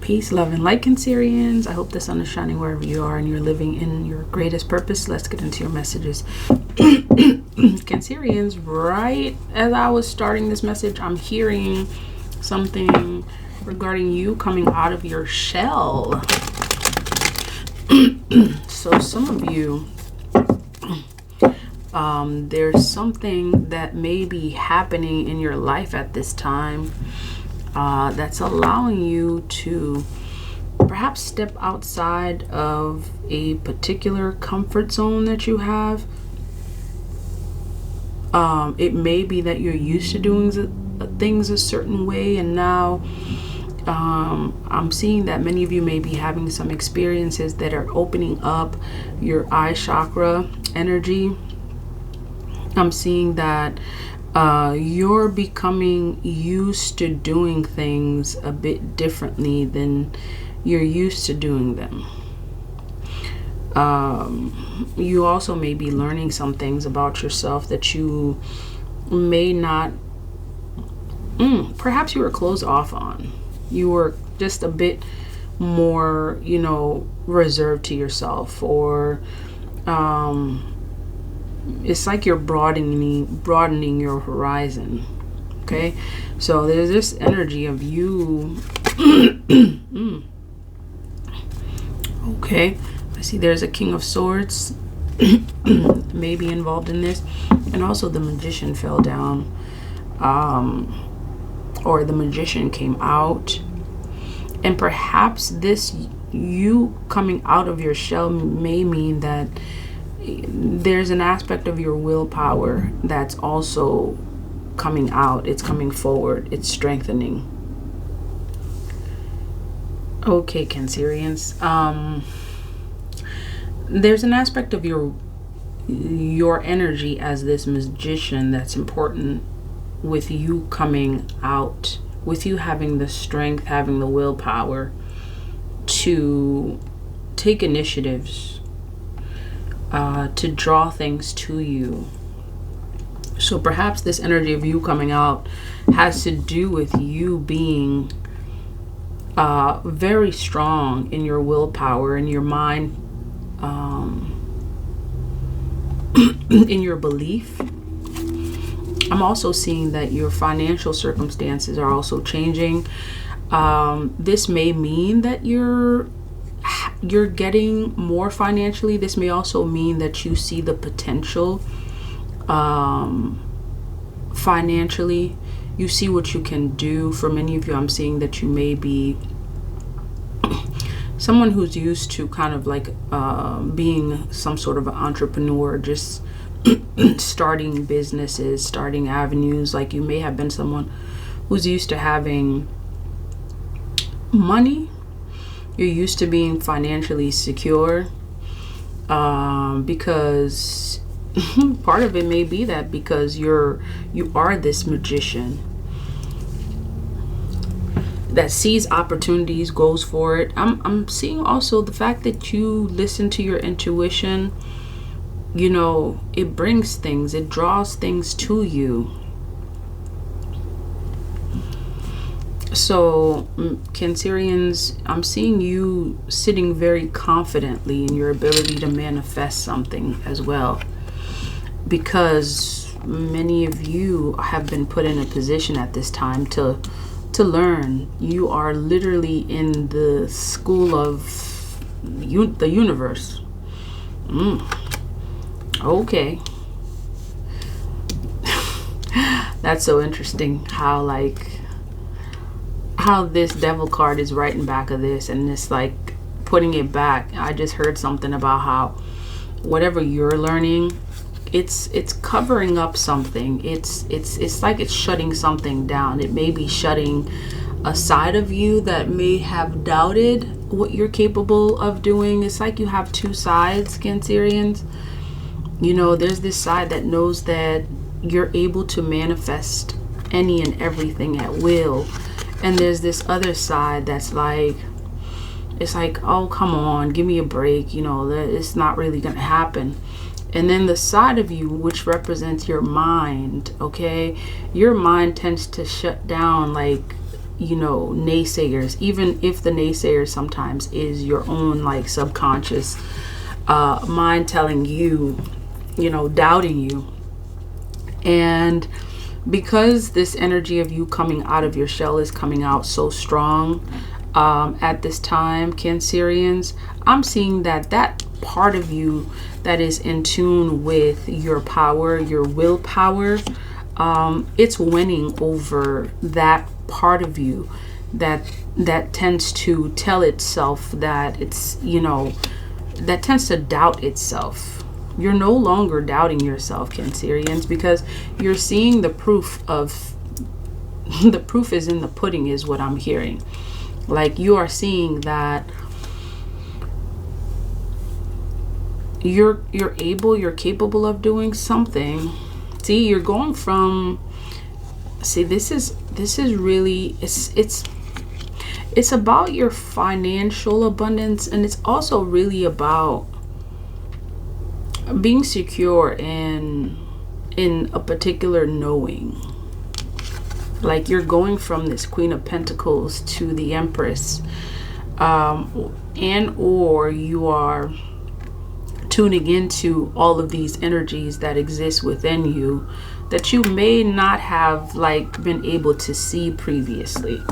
Peace, love, and light, Cancerians. I hope the sun is shining wherever you are and you're living in your greatest purpose. Let's get into your messages. Cancerians, right as I was starting this message, I'm hearing something regarding you coming out of your shell. So some of you, there's something that may be happening in your life at this time that's allowing you to perhaps step outside of a particular comfort zone that you have. It may be that you're used to doing things a certain way, and now I'm seeing that many of you may be having some experiences that are opening up your eye chakra energy. I'm seeing that you're becoming used to doing things a bit differently than you're used to doing them. You also may be learning some things about yourself that you may not, perhaps you were closed off on. You were just a bit more, reserved to yourself, or it's like you're broadening your horizon. Okay, so there's this energy of you. Okay, I see there's a King of Swords maybe involved in this, and also the Magician fell down, or the Magician came out, and perhaps this you coming out of your shell may mean that there's an aspect of your willpower that's also coming out. It's coming forward. It's strengthening. Okay, Cancerians. There's an aspect of your energy as this Magician that's important, with you coming out, with you having the strength, having the willpower to take initiatives, to draw things to you. So perhaps this energy of you coming out has to do with you being very strong in your willpower, in your mind, in your belief. I'm also seeing that your financial circumstances are also changing. This may mean that you're getting more financially. This may also mean that you see the potential financially. You see what you can do. For many of you, I'm seeing that you may be someone who's used to kind of like being some sort of an entrepreneur, just starting businesses, starting avenues. Like you may have been someone who's used to having money. You're used to being financially secure, because part of it may be that because you are this Magician that sees opportunities, goes for it. I'm seeing also the fact that you listen to your intuition. It brings things, it draws things to you. So Cancerians, I'm seeing you sitting very confidently in your ability to manifest something as well, because many of you have been put in a position at this time to learn. You are literally in the school of the universe. Okay. That's so interesting how this Devil card is right in back of this, and it's like putting it back. I just heard something about how whatever you're learning, it's covering up something. It's like it's shutting something down. It may be shutting a side of you that may have doubted what you're capable of doing. It's like you have two sides, Cancerians. There's this side that knows that you're able to manifest any and everything at will. And there's this other side that's like, it's like, oh, come on, give me a break. That it's not really going to happen. And then the side of you, which represents your mind, okay? Your mind tends to shut down like naysayers, even if the naysayer sometimes is your own like subconscious mind telling you, doubting you. And because this energy of you coming out of your shell is coming out so strong at this time, Cancerians, I'm seeing that part of you that is in tune with your power, your willpower, it's winning over that part of you that tends to tell itself that it's, that tends to doubt itself. You're no longer doubting yourself, Cancerians, because you're seeing the proof of the proof is in the pudding, is what I'm hearing. Like, you are seeing that you're capable of doing something. See, you're going from, this is really, it's about your financial abundance, and it's also really about being secure in a particular knowing. Like, you're going from this Queen of Pentacles to the Empress, and or you are tuning into all of these energies that exist within you that you may not have like been able to see previously.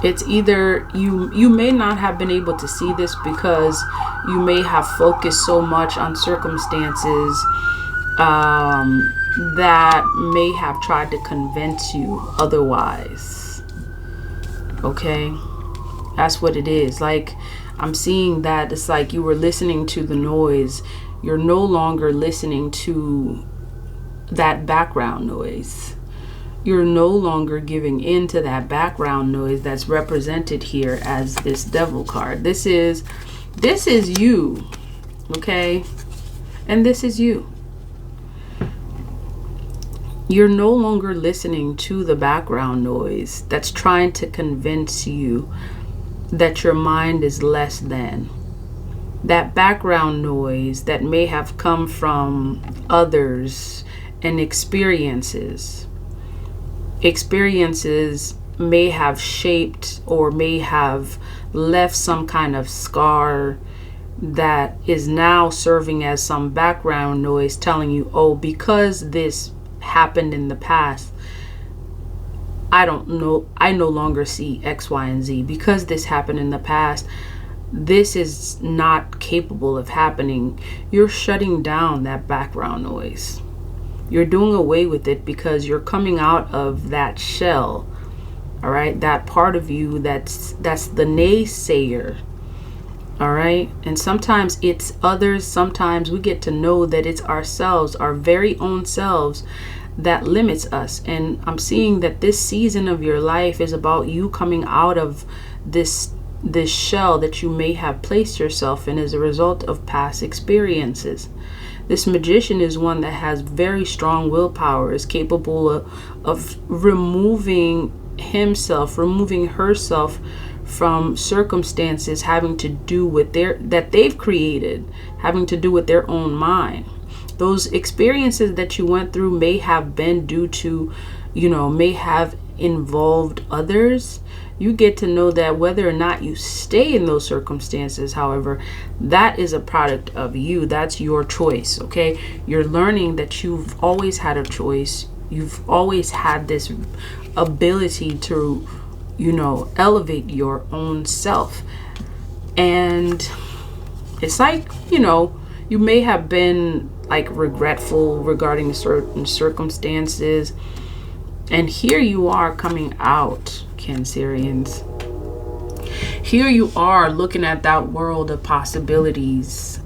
It's either you may not have been able to see this because you may have focused so much on circumstances that may have tried to convince you otherwise. Okay, that's what it is. Like, I'm seeing that it's like you were listening to the noise. You're no longer listening to that background noise. You're no longer giving in to that background noise that's represented here as this Devil card. This is you, okay? And this is you. You're no longer listening to the background noise that's trying to convince you that your mind is less than. That background noise that may have come from others and experiences may have shaped or may have left some kind of scar that is now serving as some background noise telling you, oh, because this happened in the past, I no longer see X, Y, and Z. Because this happened in the past, this is not capable of happening. You're shutting down that background noise. You're doing away with it because you're coming out of that shell. All right, that part of you that's the naysayer. All right, and sometimes it's others. Sometimes we get to know that it's ourselves, our very own selves, that limits us. And I'm seeing that this season of your life is about you coming out of this shell that you may have placed yourself in as a result of past experiences. This Magician is one that has very strong willpower, is capable of removing herself from circumstances having to do with that they've created, having to do with their own mind. Those experiences that you went through may have been due to, may have involved others. You get to know that whether or not you stay in those circumstances, however, that is a product of you. That's your choice, okay? You're learning that you've always had a choice. You've always had this ability to, elevate your own self. And it's like, you may have been like regretful regarding certain circumstances. And here you are coming out, Cancerians. Here you are looking at that world of possibilities,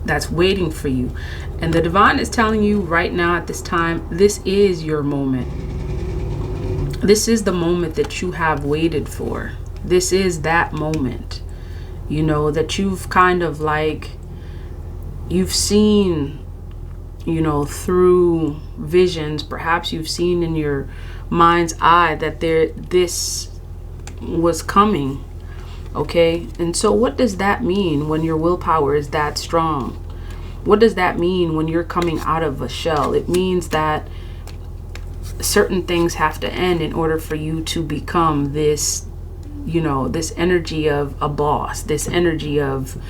that's waiting for you. And the divine is telling you right now at this time, this is your moment. This is the moment that you have waited for. This is that moment, that you've kind of like, you've seen, through visions. Perhaps you've seen in your mind's eye that this was coming. Okay, and so what does that mean when your willpower is that strong? What does that mean when you're coming out of a shell? It means that certain things have to end in order for you to become this, this energy of a boss, this energy of,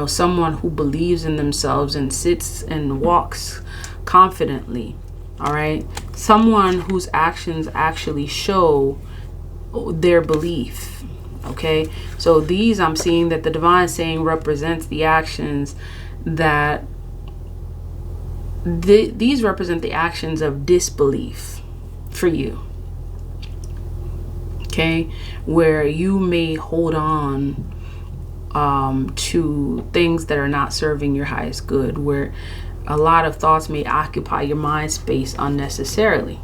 someone who believes in themselves and sits and walks confidently. All right. Someone whose actions actually show their belief. Okay. So these, I'm seeing that the divine is saying, represents the actions that these represent the actions of disbelief for you. Okay. Where you may hold on to things that are not serving your highest good, where a lot of thoughts may occupy your mind space unnecessarily.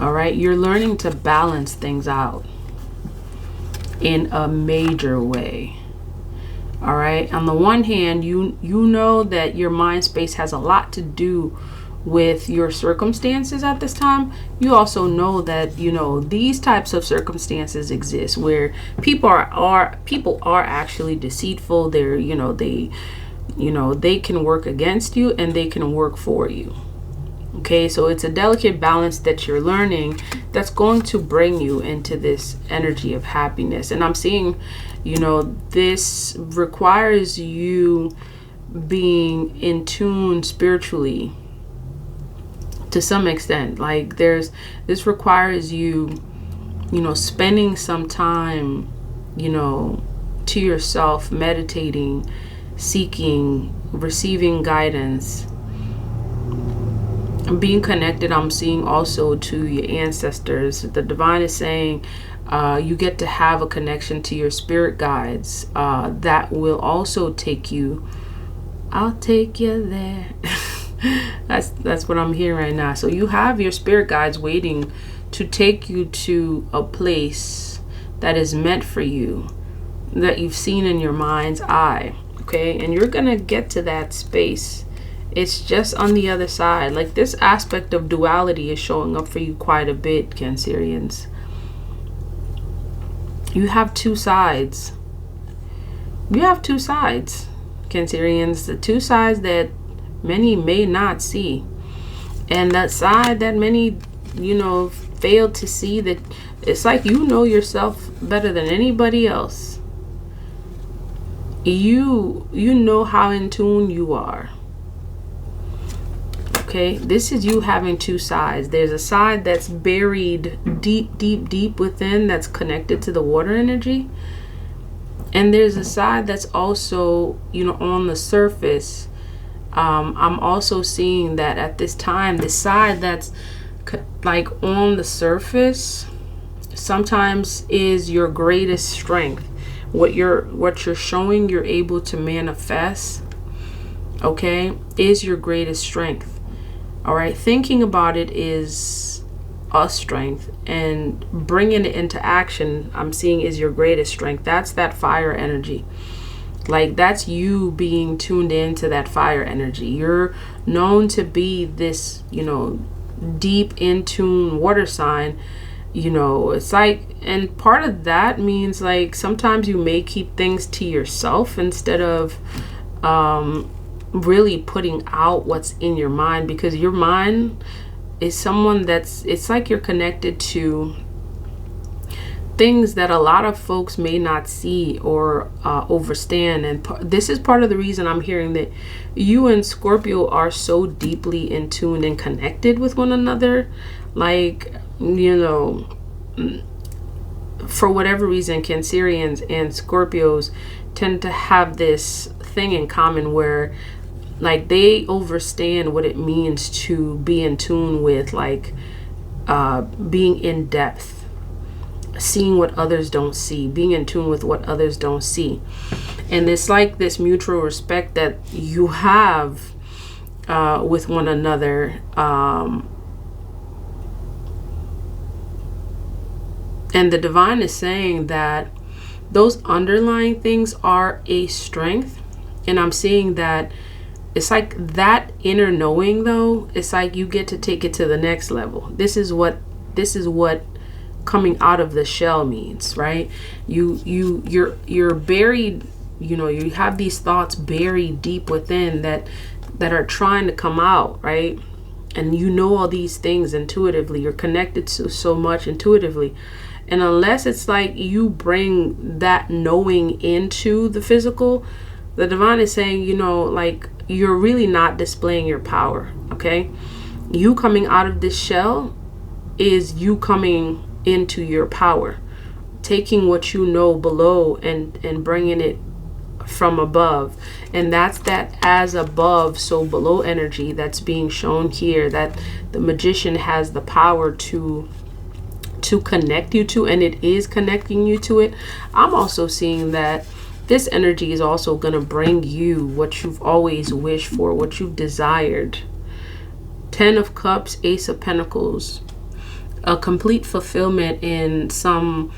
All right. You're learning to balance things out in a major way. All right. On the one hand, you know that your mind space has a lot to do with your circumstances at this time. You also know that, these types of circumstances exist where people are actually deceitful. They're, they can work against you and they can work for you. Okay, so it's a delicate balance that you're learning that's going to bring you into this energy of happiness. And I'm seeing, this requires you being in tune spiritually to some extent. Like this requires you, spending some time, to yourself, meditating, seeking, receiving guidance, being connected. I'm seeing also to your ancestors. The divine is saying you get to have a connection to your spirit guides that will also take you. I'll take you there. That's what I'm hearing right now. So you have your spirit guides waiting to take you to a place that is meant for you, that you've seen in your mind's eye. Okay, and you're gonna get to that space. It's just on the other side. Like this aspect of duality is showing up for you quite a bit, Cancerians. You have two sides. You have two sides, Cancerians. The two sides that many may not see. And that side that many, fail to see, that it's like you know yourself better than anybody else. You know how in tune you are. Okay, this is you having two sides. There's a side that's buried deep within, that's connected to the water energy. And there's a side that's also, on the surface. I'm also seeing that at this time, the side that's like on the surface sometimes is your greatest strength. What you're showing you're able to manifest, okay, is your greatest strength. All right, thinking about it is a strength, and bringing it into action, I'm seeing, is your greatest strength. That's that fire energy. Like that's you being tuned into that fire energy. You're known to be this, deep in tune water sign. It's like, and part of that means like sometimes you may keep things to yourself instead of really putting out what's in your mind, because your mind is someone it's like you're connected to things that a lot of folks may not see or overstand. And this is part of the reason I'm hearing that you and Scorpio are so deeply in tune and connected with one another. Like, for whatever reason, Cancerians and Scorpios tend to have this thing in common where like they understand what it means to be in tune with, like being in depth, seeing what others don't see, being in tune with what others don't see. And it's like this mutual respect that you have with one another. And the divine is saying that those underlying things are a strength. And I'm seeing that it's like that inner knowing, though, it's like you get to take it to the next level. This is what coming out of the shell means, right? You're buried, you have these thoughts buried deep within that are trying to come out, right? and you know all these things intuitively. You're connected to so much intuitively. And unless it's like you bring that knowing into the physical, the divine is saying, you know, like, you're really not displaying your power. Okay. You coming out of this shell is you coming into your power, taking what you know below and bringing it from above. And that's that as above, so below energy that's being shown here, that the magician has the power to connect you to, and it is connecting you to it. I'm also seeing that this energy is also going to bring you what you've always wished for, what you've desired. 10 of Cups, Ace of Pentacles, a complete fulfillment in some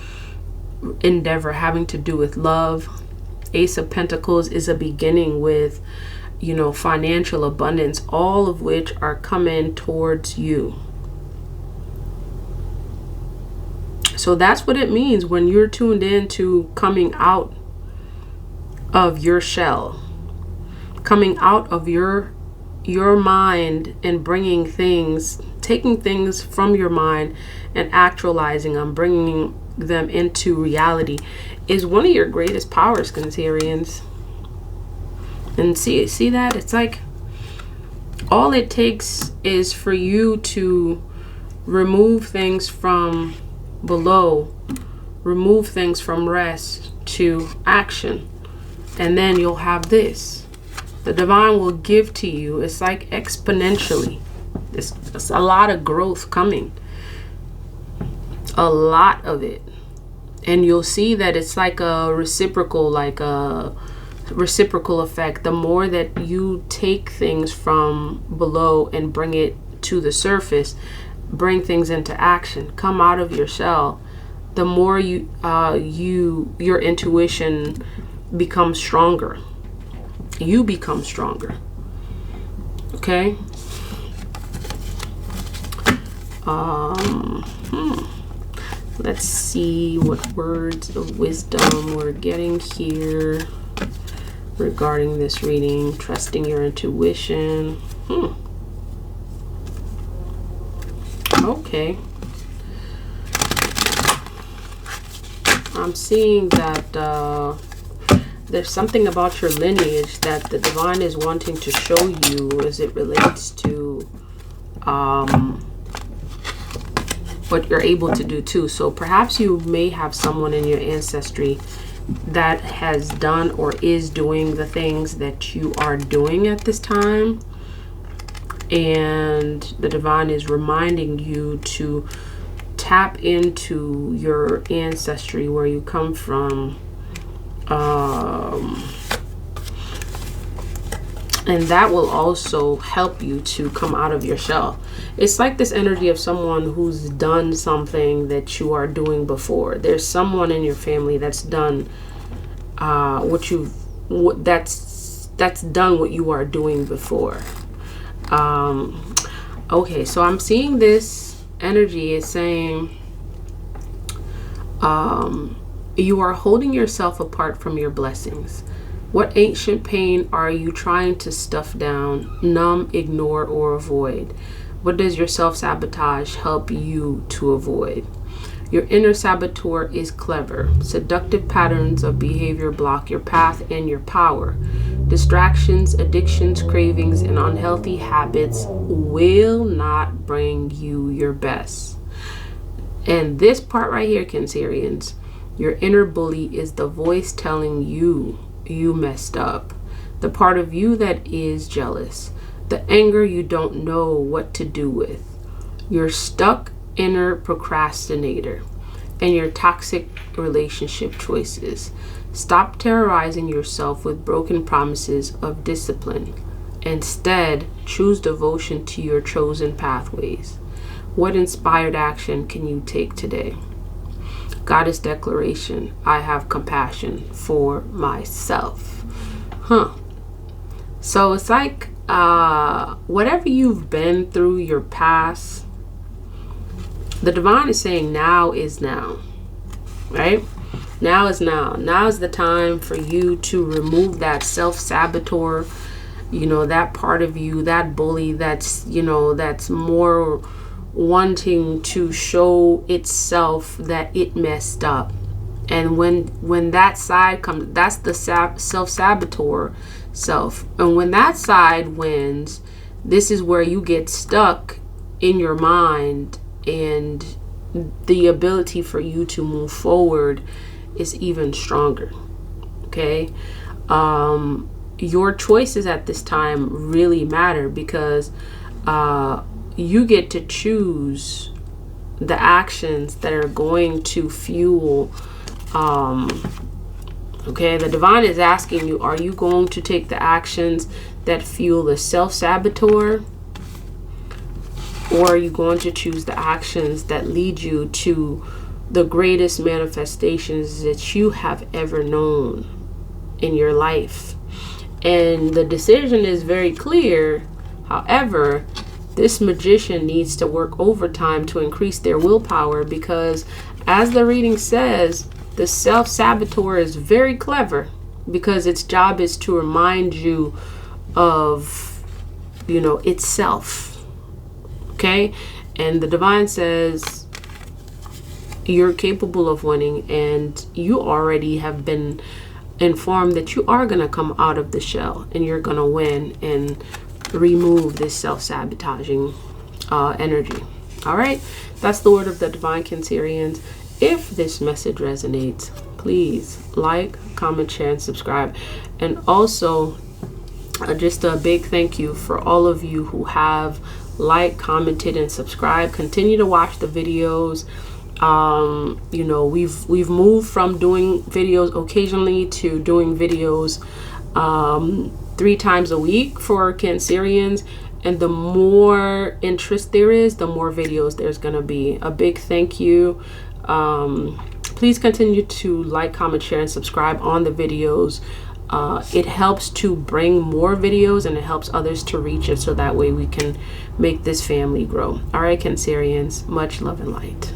endeavor having to do with love. Ace of Pentacles is a beginning with, you know, financial abundance, all of which are coming towards you. So that's what it means when you're tuned in to coming out of your shell, coming out of your mind and bringing things, taking things from your mind and actualizing them, bringing them into reality, is one of your greatest powers, Cancerians. And see that? It's like all it takes is for you to remove things from below, remove things from rest to action, and then you'll have this. The divine will give to you. It's like exponentially. There's a lot of growth coming, a lot of it. And you'll see that it's like a reciprocal effect. The more that you take things from below and bring it to the surface, bring things into action, come out of your shell, the more your intuition becomes stronger. You become stronger. Okay. Let's see what words of wisdom we're getting here regarding this reading. Trusting your intuition. Okay. I'm seeing that there's something about your lineage that the divine is wanting to show you as it relates to what you're able to do too. So perhaps you may have someone in your ancestry that has done or is doing the things that you are doing at this time, and the divine is reminding you to tap into your ancestry, where you come from, and that will also help you to come out of your shell. It's like this energy of someone who's done something that you are doing before. There's someone in your family that's done that's done what you are doing before. Okay, so I'm seeing this energy is saying you are holding yourself apart from your blessings. What ancient pain are you trying to stuff down, numb, ignore, or avoid? What does your self-sabotage help you to avoid? Your inner saboteur is clever. Seductive patterns of behavior block your path and your power. Distractions, addictions, cravings, and unhealthy habits will not bring you your best. And this part right here, Cancerians, your inner bully is the voice telling you you messed up. The part of you that is jealous. The anger you don't know what to do with. Your stuck inner procrastinator. And your toxic relationship choices. Stop terrorizing yourself with broken promises of discipline. Instead, choose devotion to your chosen pathways. What inspired action can you take today? Goddess declaration, I have compassion for myself. So it's like whatever you've been through, your past, the divine is saying now is now, right? Now is now. Now is the time for you to remove that self-saboteur you know, that part of you, that bully that's, you know, that's more wanting to show itself that it messed up. And when that side comes, that's the self-saboteur self. And when that side wins, this is where you get stuck in your mind, and the ability for you to move forward is even stronger. Okay? Your choices at this time really matter, because you get to choose the actions that are going to fuel. Okay, the divine is asking you, are you going to take the actions that fuel the self-saboteur, or are you going to choose the actions that lead you to the greatest manifestations that you have ever known in your life? And the decision is very clear. However, this magician needs to work overtime to increase their willpower, because as the reading says, the self-saboteur is very clever, because its job is to remind you of, you know, itself. Okay? And the divine says you're capable of winning, and you already have been informed that you are going to come out of the shell, and you're going to win and remove this self-sabotaging energy. All right? That's the word of the divine, Cancerians. If this message resonates, please like, comment, share, and subscribe. And also, just a big thank you for all of you who have liked, commented, and subscribed. Continue to watch the videos. You know, we've moved from doing videos occasionally to doing videos 3 times a week for Cancerians. And the more interest there is, the more videos there's gonna be. A big thank you. Please continue to like, comment, share, and subscribe on the videos. It helps to bring more videos, and it helps others to reach it, so that way we can make this family grow. All right, Cancerians, much love and light.